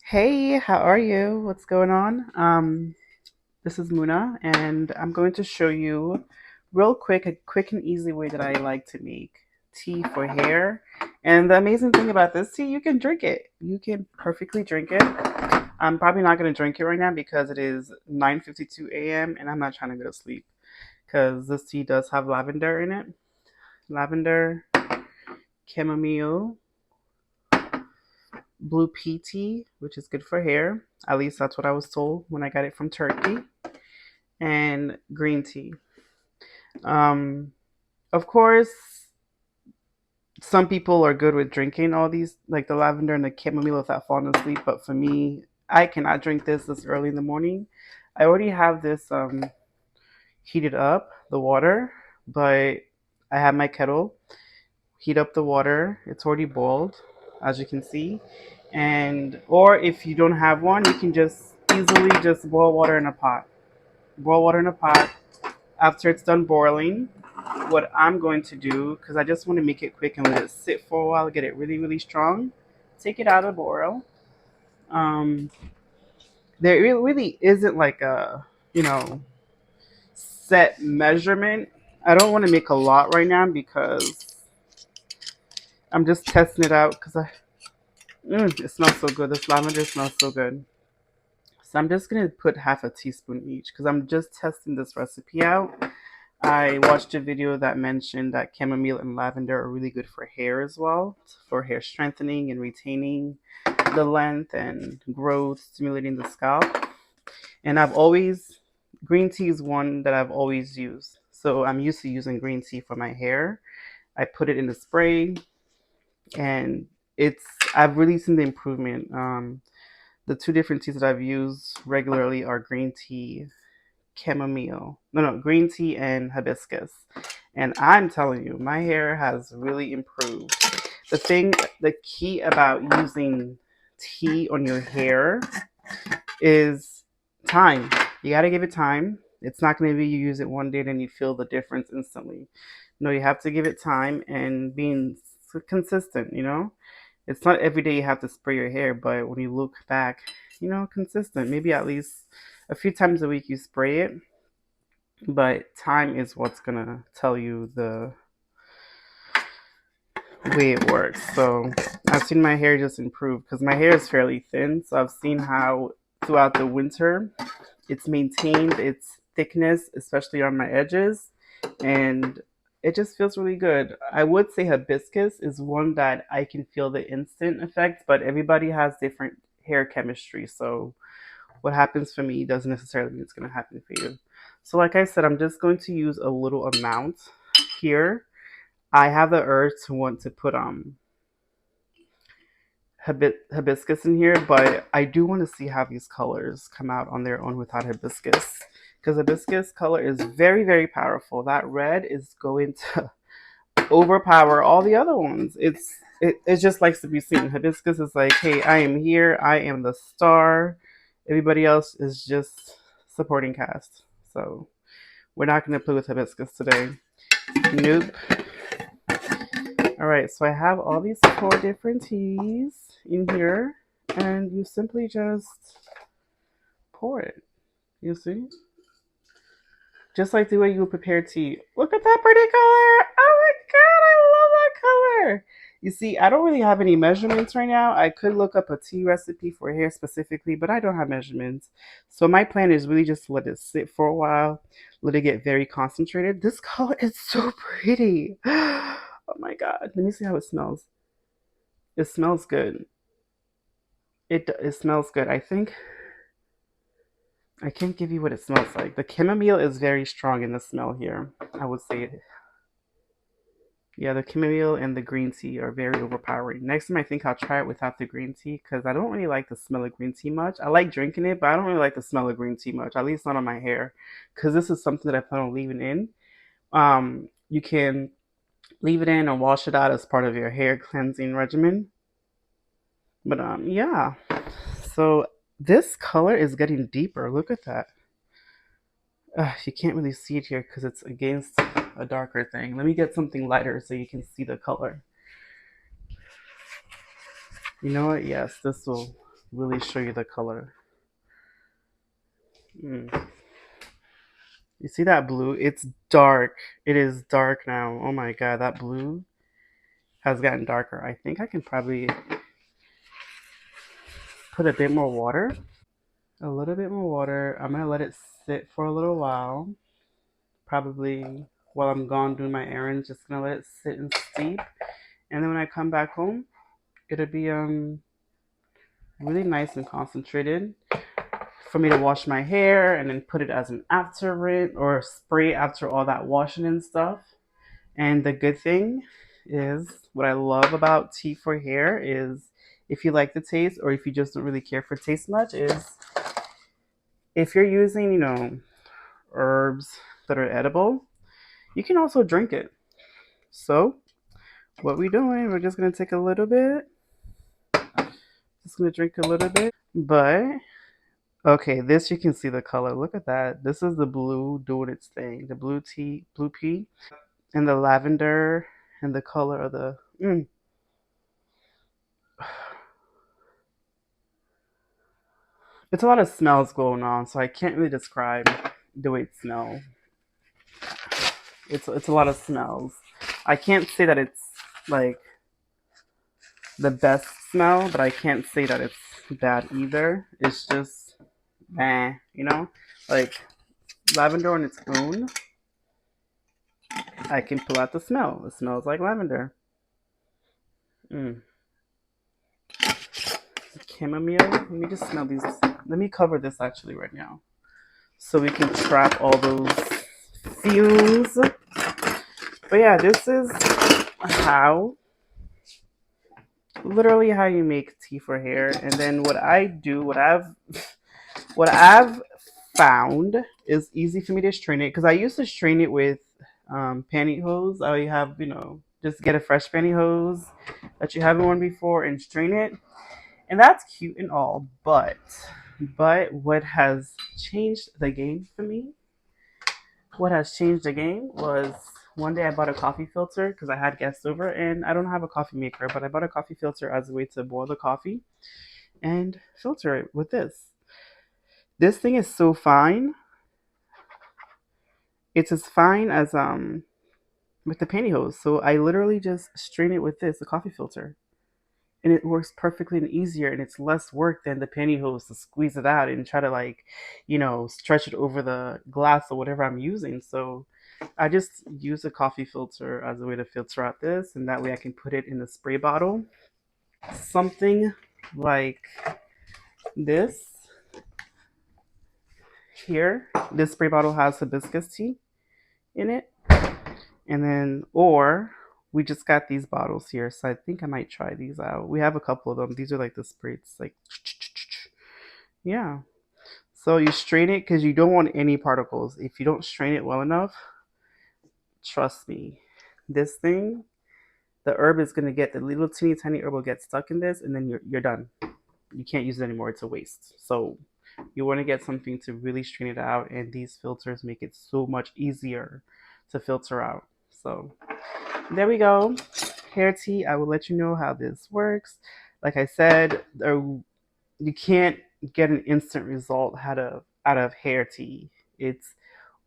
Hey, how are you? What's going on? This is Muna, and I'm going to show you real quick, a quick and easy way that I like to make tea for hair. And the amazing thing about this tea, you can drink it. You can perfectly drink it. I'm probably not going to drink it right now because it is 9:52 a.m. and I'm not trying to go to sleep because this tea does have lavender in it. Lavender, chamomile, blue pea tea, which is good for hair. At least that's what I was told when I got it from Turkey, and green tea. Um, of course, some people are good with drinking all these, like the lavender and the chamomile, without falling asleep. But for me, I cannot drink this early in the morning. I already have this heated up, the water, but I have my kettle. Heat up the water. It's already boiled, as you can see. And or if you don't have one, you can just easily just boil water in a pot. Boil water in a pot. After it's done boiling, what I'm going to do, because I just want to make it quick and let it sit for a while, get it really, really strong, take it out of the boil. Um, there really isn't like a, you know, set measurement. I don't want to make a lot right now because I'm just testing it out because it smells so good. This lavender smells so good. So I'm just gonna put half a teaspoon each because I'm just testing this recipe out. I watched a video that mentioned that chamomile and lavender are really good for hair as well, for hair strengthening and retaining the length and growth, stimulating the scalp. And green tea is one that I've always used. So I'm used to using green tea for my hair. I put it in the spray and it's, I've really seen the improvement. The two different teas that I've used regularly are green tea, chamomile. No, green tea and hibiscus. And I'm telling you, my hair has really improved. The key about using tea on your hair is time. You got to give it time. It's not going to be you use it one day and then you feel the difference instantly. No, you have to give it time and being consistent, you know? It's not every day you have to spray your hair, but when you look back, consistent. Maybe at least a few times a week you spray it, but time is what's gonna tell you the way it works. So I've seen my hair just improve because my hair is fairly thin. So I've seen how throughout the winter it's maintained its thickness, especially on my edges, and it just feels really good. I would say hibiscus is one that I can feel the instant effect, but everybody has different hair chemistry. So what happens for me doesn't necessarily mean it's going to happen for you. So, like I said, I'm just going to use a little amount here. I have the urge to want to put hibiscus in here, but I do want to see how these colors come out on their own without hibiscus. Because hibiscus color is very, very powerful. That red is going to overpower all the other ones. It just likes to be seen. Hibiscus is like, hey, I am here. I am the star. Everybody else is just supporting cast. So we're not going to play with hibiscus today. Nope. All right, so I have all these four different teas in here, and you simply just pour it. You see? Just like the way you would prepare tea. Look at that pretty color. Oh my god, I love that color. You see, I don't really have any measurements right now. I could look up a tea recipe for hair specifically, but I don't have measurements. So my plan is really just to let it sit for a while, let it get very concentrated. This color is so pretty. Oh my god. Let me see how it smells. It smells good. It smells good. I think I can't give you what it smells like. The chamomile is very strong in the smell here. I would say it. Yeah, the chamomile and the green tea are very overpowering. Next time, I think I'll try it without the green tea because I don't really like the smell of green tea much. I like drinking it, but I don't really like the smell of green tea much, at least not on my hair, because this is something that I plan on leaving in. You can leave it in or wash it out as part of your hair cleansing regimen. But yeah. So this color is getting deeper. Look at that. You can't really see it here because it's against a darker thing. Let me get something lighter so you can see the color. You know what? Yes, this will really show you the color. Mm. You see that blue? It's dark. It is dark now. Oh my god, that blue has gotten darker. I think I can probably put a bit more water. A little bit more water. I'm gonna let it sit for a little while. Probably while I'm gone doing my errands, just gonna let it sit and steep. And then when I come back home, it'll be really nice and concentrated for me to wash my hair and then put it as an after rinse or spray after all that washing and stuff. And the good thing is, what I love about tea for hair is, if you like the taste or if you just don't really care for taste much, is if you're using, herbs that are edible, you can also drink it. So what we doing, we're just gonna take a little bit. Just gonna drink a little bit. But okay, this you can see the color. Look at that. This is the blue doing its thing. The blue tea, blue pea, and the lavender, and the color of the. It's a lot of smells going on, so I can't really describe the way it smells. It's a lot of smells. I can't say that it's like the best smell, but I can't say that it's bad either. It's just like lavender on its own. I can pull out the smell. It smells like lavender. Mm. Chamomile. Let me just smell these. Let me cover this actually right now, so we can trap all those fumes. But yeah, this is how, literally how you make tea for hair. And then what I do, what I've found is easy for me to strain it, because I used to strain it with pantyhose. I have, just get a fresh pantyhose that you haven't worn before and strain it. And that's cute and all, but what has changed the game for me, what has changed the game was, one day I bought a coffee filter because I had guests over, and I don't have a coffee maker, but I bought a coffee filter as a way to boil the coffee and filter it with this. This thing is so fine. It's as fine as with the pantyhose. So I literally just strain it with this, the coffee filter. And it works perfectly and easier, and it's less work than the pantyhose to squeeze it out and try to, like, stretch it over the glass or whatever I'm using. So I just use a coffee filter as a way to filter out this, and that way I can put it in a spray bottle, something like this here. This spray bottle has hibiscus tea in it. And then, or we just got these bottles here, so I think I might try these out. We have a couple of them. These are like the sprays, like, yeah. So you strain it because you don't want any particles. If you don't strain it well enough, trust me, this thing, the herb is gonna get, the little teeny tiny herb will get stuck in this, and then you're done. You can't use it anymore. It's a waste. So you want to get something to really strain it out, and these filters make it so much easier to filter out. So there we go. Hair tea. I will let you know how this works. Like I said, you can't get an instant result out of hair tea. It's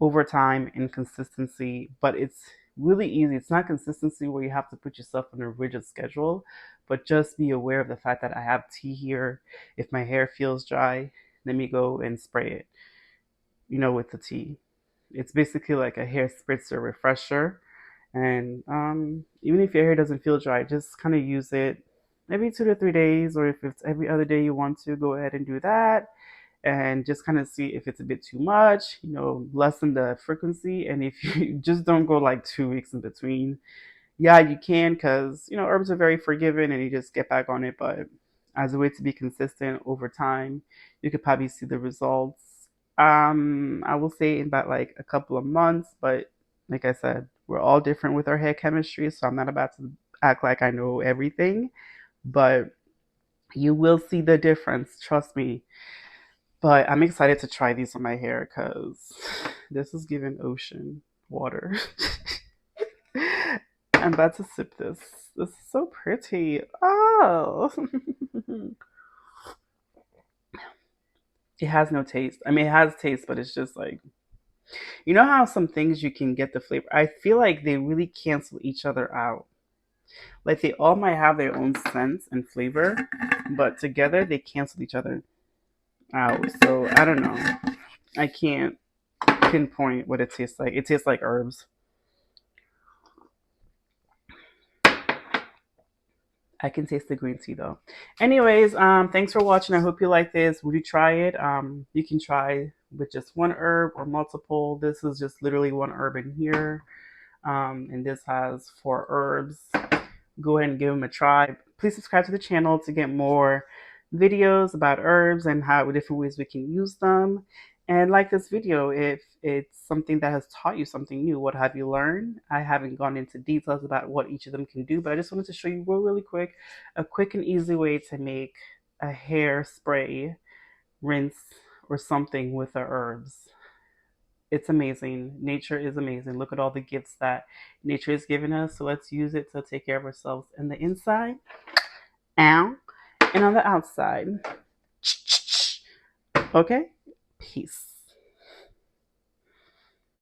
over time and consistency, but it's really easy. It's not consistency where you have to put yourself on a rigid schedule, but just be aware of the fact that I have tea here. If my hair feels dry, let me go and spray it, with the tea. It's basically like a hair spritzer refresher. And even if your hair doesn't feel dry, just kind of use it maybe 2 to 3 days, or if it's every other day you want to, go ahead and do that. And just kind of see if it's a bit too much, lessen the frequency. And if you just don't go like 2 weeks in between, yeah, you can, because, herbs are very forgiving and you just get back on it. But as a way to be consistent over time, you could probably see the results. I will say in about like a couple of months, but like I said, we're all different with our hair chemistry, so I'm not about to act like I know everything, but you will see the difference, trust me. But I'm excited to try these on my hair because this is giving ocean water. I'm about to sip this. This is so pretty. Oh. It has no taste. I mean, it has taste, but it's just like, you know how some things you can get the flavor. I feel like they really cancel each other out. Like they all might have their own sense and flavor, but together they cancel each other out. So I don't know. I can't pinpoint what it tastes like. It tastes like herbs. I can taste the green tea though. Anyways, thanks for watching. I hope you like this. Would you try it? You can try with just one herb or multiple. This is just literally one herb in here. And this has 4 herbs. Go ahead and give them a try. Please subscribe to the channel to get more videos about herbs and how different ways we can use them. And like this video if it's something that has taught you something new. What have you learned? I haven't gone into details about what each of them can do, but I just wanted to show you really quick, a quick and easy way to make a hair spray, rinse, or something with the herbs. It's amazing. Nature is amazing. Look at all the gifts that nature has given us. So let's use it to take care of ourselves in the inside, ow, and on the outside. Okay? Peace.